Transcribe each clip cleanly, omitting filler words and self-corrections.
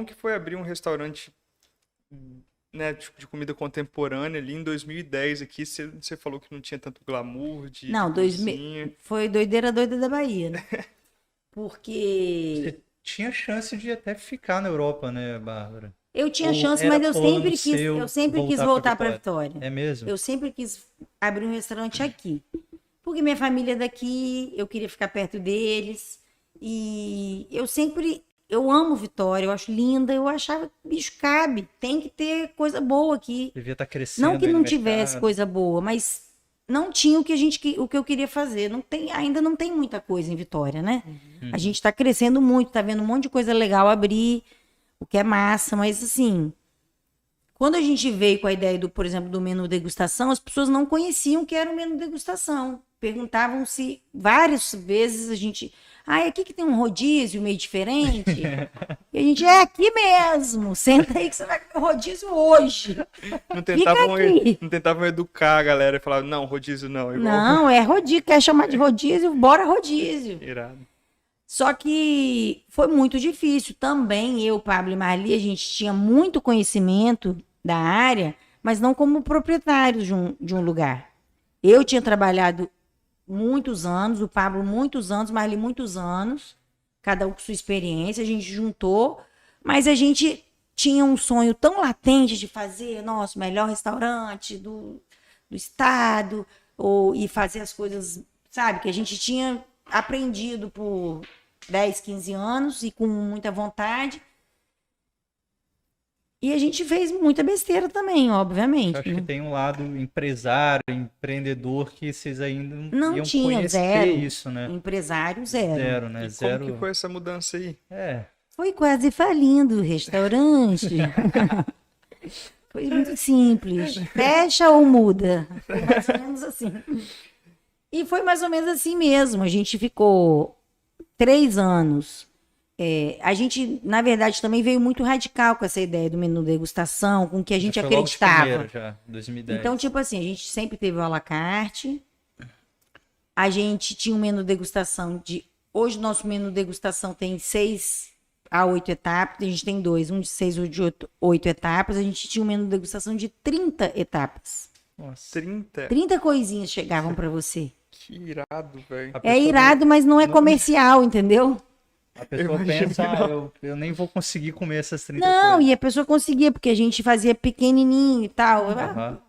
que foi abrir um restaurante, né, de comida contemporânea ali em 2010 aqui? Você falou que não tinha tanto glamour de Não, cozinha. foi doideira doida da Bahia, né? Porque Você tinha chance de até ficar na Europa, né, Bárbara? eu tinha Ou chance, era mas eu plano sempre quis seu voltar pra para Vitória. É mesmo? Eu sempre quis abrir um restaurante aqui. Porque minha família é daqui, eu queria ficar perto deles. E eu amo Vitória, eu acho linda, eu achava que bicho cabe, tem que ter coisa boa aqui. Devia estar crescendo Não que aí no não tivesse mercado. coisa boa, mas não tinha o que eu queria fazer. Ainda não tem muita coisa em Vitória, né? A gente está crescendo muito, tá vendo um monte de coisa legal abrir, o que é massa, mas assim, quando a gente veio com a ideia por exemplo, do menu degustação, as pessoas não conheciam o que era o menu degustação. Perguntavam se várias vezes é aqui que tem um rodízio meio diferente. E a gente, é aqui mesmo, senta aí que você vai comer rodízio hoje. Não tentavam educar a galera e falavam, não, rodízio não. Igual... Não, é rodízio, quer chamar de rodízio, bora rodízio. Irado. Só que foi muito difícil. Também eu, Pablo e Marli, a gente tinha muito conhecimento da área, mas não como proprietários de um lugar. Eu tinha trabalhado muitos anos, o Pablo muitos anos, Marli muitos anos, cada um com sua experiência, a gente juntou, mas a gente tinha um sonho tão latente de fazer nosso melhor restaurante do estado, e fazer as coisas, sabe, que a gente tinha aprendido por 10, 15 anos e com muita vontade. E a gente fez muita besteira também, obviamente. Eu acho que tem um lado empresário, empreendedor, que vocês ainda não iam tinha, conhecer zero. isso, né? Empresário, zero. Zero, né? E Zero. como que foi essa mudança aí? Foi quase falindo o restaurante. Foi muito simples. Fecha ou muda. Foi mais ou menos assim. E foi mais ou menos assim mesmo. A gente ficou 3 anos. A gente, na verdade, também veio muito radical com essa ideia do menu degustação, com o que a gente Já foi logo de acreditava. primeira, já, 2010. Então, tipo assim, a gente sempre teve o à la carte. A gente tinha um menu degustação Hoje, nosso menu degustação tem 6 a 8 etapas. A gente tem 2, um de 6 ou de 8 etapas. A gente tinha um menu degustação de 30 etapas. Nossa. 30? 30 coisinhas chegavam para você. Que irado, velho. É irado, mas não é comercial, entendeu? A pessoa pensa, eu nem vou conseguir comer essas 30 Não, coisas. e a pessoa conseguia, porque a gente fazia pequenininho e tal.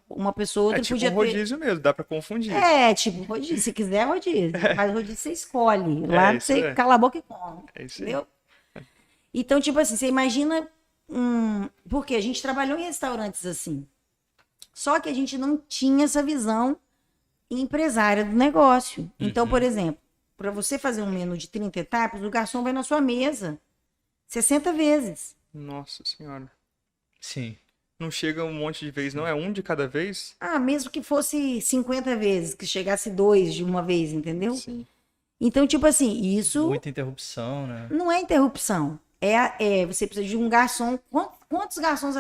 Uma pessoa outra tipo podia um rodízio mesmo, dá pra confundir. tipo rodízio. Se quiser, rodízio. Mas rodízio você escolhe. Lá você cala a boca e come. É isso entendeu? Então, tipo assim, você imagina... Porque a gente trabalhou em restaurantes assim. Só que a gente não tinha essa visão empresária do negócio. Então, por exemplo, para você fazer um menu de 30 etapas, o garçom vai na sua mesa 60 vezes. Nossa senhora. Sim. Não chega um monte de vez, não? É um de cada vez? Mesmo que fosse 50 vezes, que chegasse 2 de uma vez, entendeu? Sim. Então, tipo assim, isso... Muita interrupção, né? Não é interrupção. Você precisa de um garçom. Quantos garçons...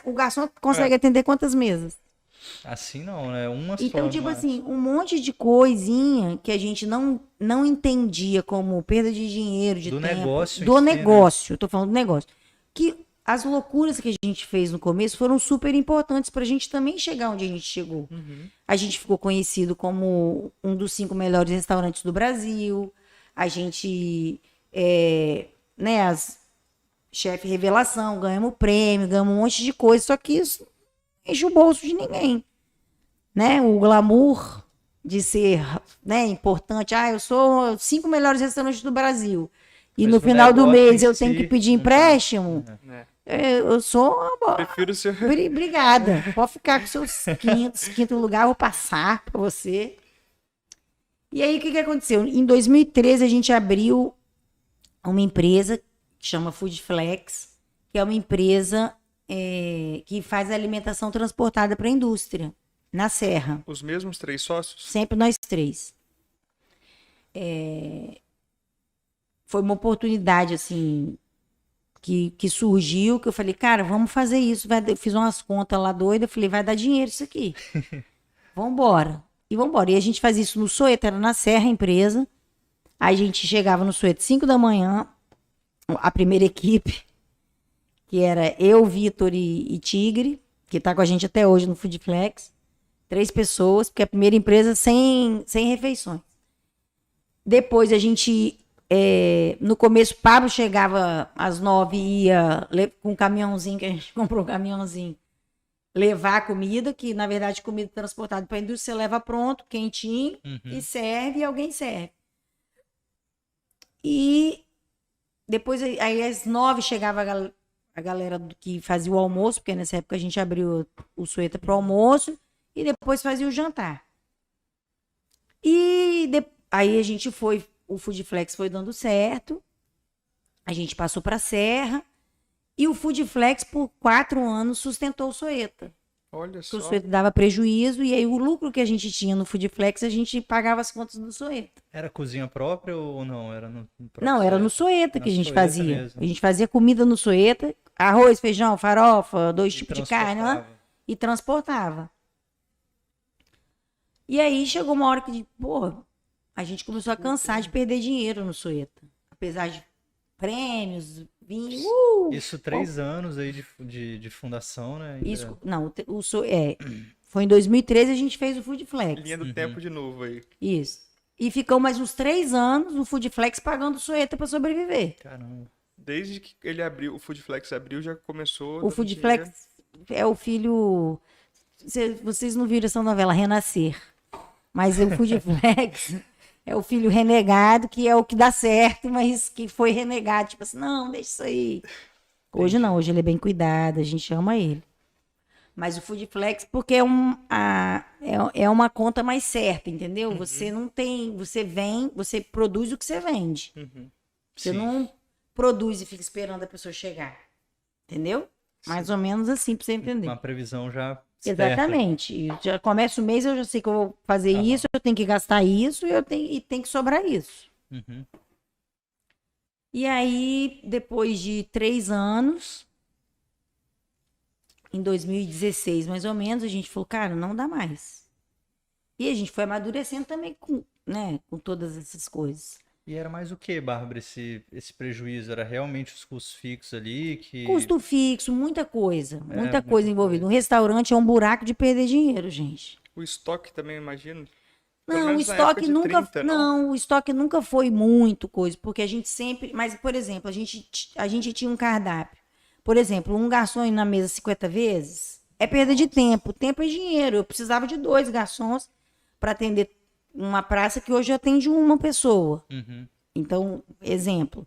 O garçom consegue atender quantas mesas? Assim não, né? Uma só. Então, tipo assim, um monte de coisinha que a gente não entendia como perda de dinheiro, de do tempo. Negócio Do em si, negócio. Eu tô falando do negócio. Que as loucuras que a gente fez no começo foram super importantes pra gente também chegar onde a gente chegou. A gente ficou conhecido como um dos 5 melhores restaurantes do Brasil. A gente, as chefe revelação, ganhamos prêmio, ganhamos um monte de coisa. Só que isso enche o bolso de ninguém, né? O glamour de ser, né, importante. Eu sou 5 melhores restaurantes do Brasil. E Mas no o final do negócio mês em eu si tenho que pedir não tá. empréstimo. Eu sou Prefiro ser... Obrigada. Pode ficar com seus quinto lugar, eu vou passar para você. E aí, o que aconteceu? Em 2013, a gente abriu uma empresa que chama Foodflex, que é uma empresa que faz alimentação transportada para a indústria, na Serra. Os mesmos 3 sócios? Sempre nós 3. Foi uma oportunidade, assim, que surgiu, que eu falei, cara, vamos fazer isso. Eu fiz umas contas lá doidas, eu falei, vai dar dinheiro isso aqui. Vambora. E vambora. E a gente fazia isso no Soeto, era na Serra a empresa. Aí a gente chegava no Soeto 5 da manhã, a primeira equipe, que era eu, Vitor e Tigre, que tá com a gente até hoje no Foodflex. 3 pessoas, porque é a primeira empresa sem refeições. Depois a gente, no começo, Pablo chegava às 9 e ia com um caminhãozinho, que a gente comprou um caminhãozinho, levar a comida, que na verdade comida transportada para a indústria, você leva pronto, quentinho, e serve, e alguém serve. E depois, aí às 9 chegava a galera que fazia o almoço, porque nessa época a gente abriu o Sueta para o almoço, e depois fazia o jantar. E aí a gente o Foodflex foi dando certo, a gente passou para a Serra, e o Foodflex, por 4 anos, sustentou o Sueta. Olha só. Porque o Sueta dava prejuízo, e aí o lucro que a gente tinha no Foodflex, a gente pagava as contas do Sueta. Era cozinha própria ou não? Era no próprio Não, era no Sueta? Sueta que a gente Sueta fazia. mesmo. A gente fazia comida no Sueta, arroz, feijão, farofa, 2 tipos de carne, né? Transportava. E transportava. E aí chegou uma hora que, a gente começou a cansar de perder dinheiro no Sueta. Apesar de prêmios, vinho. Isso 3 anos aí de fundação, né? Ainda- Isso, não, foi em 2013 a gente fez o Foodflex. Linha do tempo de novo aí. Isso. E ficou mais uns 3 anos o Foodflex pagando o Sueta para sobreviver. Caramba. Desde que ele abriu, o Foodflex abriu, já começou. O dando Foodflex é o filho. Vocês não viram essa novela Renascer. Mas o Foodflex é o filho renegado, que é o que dá certo, mas que foi renegado. Tipo assim, não, deixa isso aí. Hoje não, hoje ele é bem cuidado, a gente ama ele. Mas o Foodflex, porque é uma conta mais certa, entendeu? Você não tem. Você produz o que você vende. Você Sim. não produz e fica esperando a pessoa chegar. Entendeu? Mais ou menos assim, pra você entender. Uma previsão já certa. Exatamente. E já começa o mês, eu já sei que eu vou fazer isso, eu tenho que gastar isso e tem que sobrar isso. Uhum. E aí, depois de 3 anos, em 2016, mais ou menos, a gente falou, cara, não dá mais. E a gente foi amadurecendo também com todas essas coisas. E era mais o que, Bárbara, esse prejuízo? Era realmente os custos fixos ali que... Custo fixo, muita coisa muita envolvida. coisa. Um restaurante é um buraco de perder dinheiro, gente. O estoque também, imagino. Pelo Não, o menos na estoque época de nunca. 30, não, o estoque nunca foi muito coisa, porque a gente sempre. Mas, por exemplo, a gente tinha um cardápio. Por exemplo, um garçom indo na mesa 50 vezes é perda de tempo. Tempo é dinheiro. Eu precisava de 2 garçons para atender uma praça que hoje atende uma pessoa. Uhum. Então, exemplo.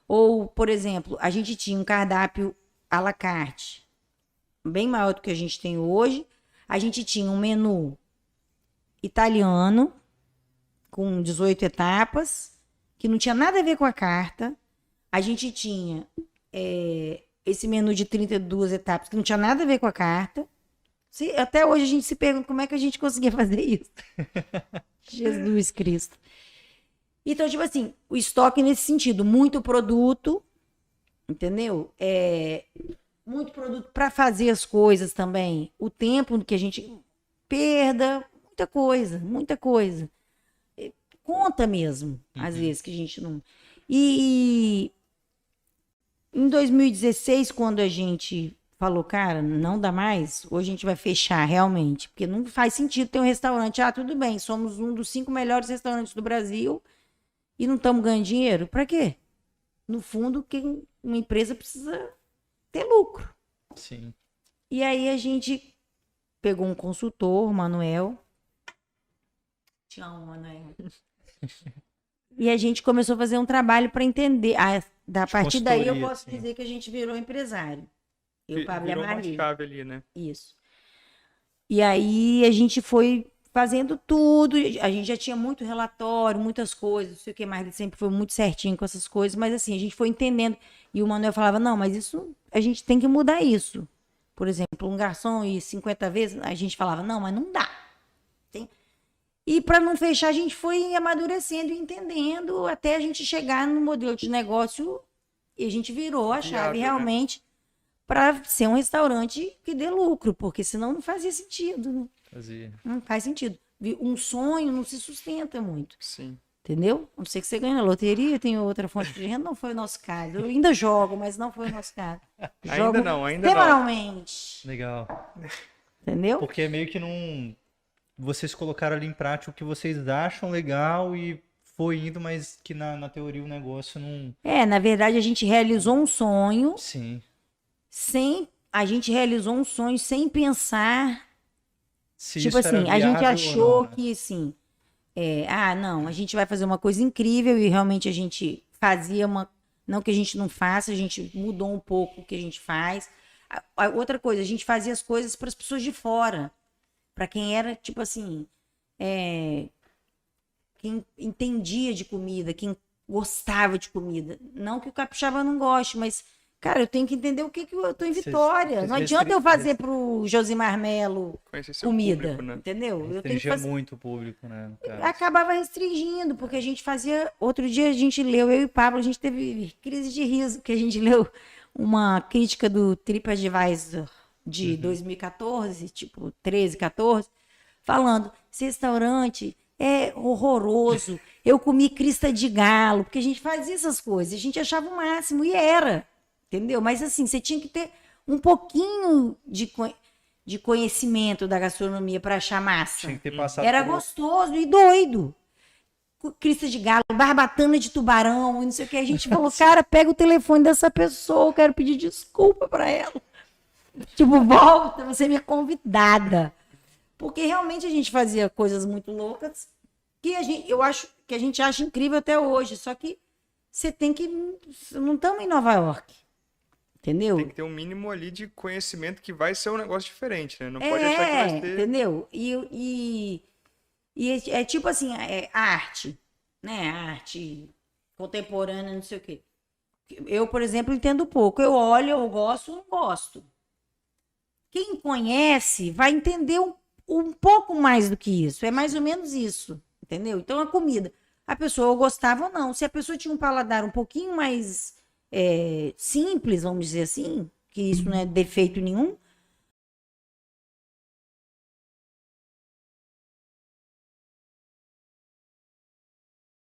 Ou, por exemplo, a gente tinha um cardápio à la carte, bem maior do que a gente tem hoje. A gente tinha um menu italiano, com 18 etapas, que não tinha nada a ver com a carta. A gente tinha esse menu de 32 etapas, que não tinha nada a ver com a carta. Até hoje a gente se pergunta como é que a gente conseguia fazer isso. Jesus Cristo. Então, tipo assim, o estoque nesse sentido, muito produto, entendeu? Muito produto para fazer as coisas também. O tempo que a gente perda, muita coisa. Conta mesmo, às vezes, que a gente não... E em 2016, quando a gente falou, cara, não dá mais, hoje a gente vai fechar realmente, porque não faz sentido ter um restaurante. Ah, tudo bem, somos um dos 5 melhores restaurantes do Brasil e não estamos ganhando dinheiro. Para quê? No fundo, uma empresa precisa ter lucro. Sim. E aí a gente pegou um consultor, o Manuel. Te amo, Manuel. E a gente começou a fazer um trabalho para entender. A partir daí eu posso dizer que a gente virou empresário. Eu, Pablo e a Virou uma Maria. chave ali, né? Isso. E aí a gente foi fazendo tudo. A gente já tinha muito relatório, muitas coisas. Não sei o que mais. Ele sempre foi muito certinho com essas coisas. Mas assim, a gente foi entendendo. E o Manuel falava, não, mas isso, a gente tem que mudar isso. Por exemplo, um garçom ir 50 vezes, a gente falava, não, mas não dá. E para não fechar, a gente foi amadurecendo e entendendo até a gente chegar no modelo de negócio e a gente virou a chave realmente para ser um restaurante que dê lucro, porque senão não fazia sentido, né? Não faz sentido. Um sonho não se sustenta muito. Sim. Entendeu? A não ser que você ganhe na loteria, tem outra fonte de renda, não foi o nosso caso. Eu ainda jogo, mas não foi o nosso caso. Jogo Ainda não. semanalmente. Legal. Entendeu? Porque é meio que não. Vocês colocaram ali em prática o que vocês acham legal e foi indo, mas que na teoria o negócio não. Na verdade, a gente realizou um sonho Sim. sem pensar. Se Tipo isso era assim, a gente viável ou achou não, né? que, assim, não, a gente vai fazer uma coisa incrível e realmente a gente fazia uma. Não que a gente não faça, a gente mudou um pouco o que a gente faz. Outra coisa, a gente fazia as coisas para as pessoas de fora. Para quem era, tipo assim, quem entendia de comida, quem gostava de comida. Não que o capixaba não goste, mas, cara, eu tenho que entender o que eu tô em Vitória. vocês Não adianta eu fazer pro Josimar Melo Conhecer seu comida, público, né? entendeu? Eu tenho que Restringia fazer. muito o público, né? no caso. Acabava restringindo, porque a gente fazia. Outro dia a gente leu, eu e o Pablo, a gente teve crise de riso, que a gente leu uma crítica do TripAdvisor de 2014, tipo 13, 14, falando: esse restaurante é horroroso, eu comi crista de galo, porque a gente fazia essas coisas, a gente achava o máximo, e era, entendeu? Mas assim, você tinha que ter um pouquinho de conhecimento da gastronomia para achar massa. Tinha que ter passado Era por- gostoso e doido. Crista de galo, barbatana de tubarão, e não sei o que. A gente falou, cara, pega o telefone dessa pessoa, eu quero pedir desculpa pra ela. Tipo, volta, você é minha convidada. Porque realmente a gente fazia coisas muito loucas que eu acho que a gente acha incrível até hoje. Só que você tem que. Não estamos em Nova York. Entendeu? Tem que ter um mínimo ali de conhecimento que vai ser um negócio diferente, né? Não pode achar que vai ser... Entendeu? E é tipo assim, a arte, né? A arte contemporânea, não sei o quê. Eu, por exemplo, entendo pouco. Eu olho, eu gosto, não gosto. Quem conhece vai entender um pouco mais do que isso. É mais ou menos isso, entendeu? Então, a comida, a pessoa gostava ou não. Se a pessoa tinha um paladar um pouquinho mais simples, vamos dizer assim, que isso não é defeito nenhum,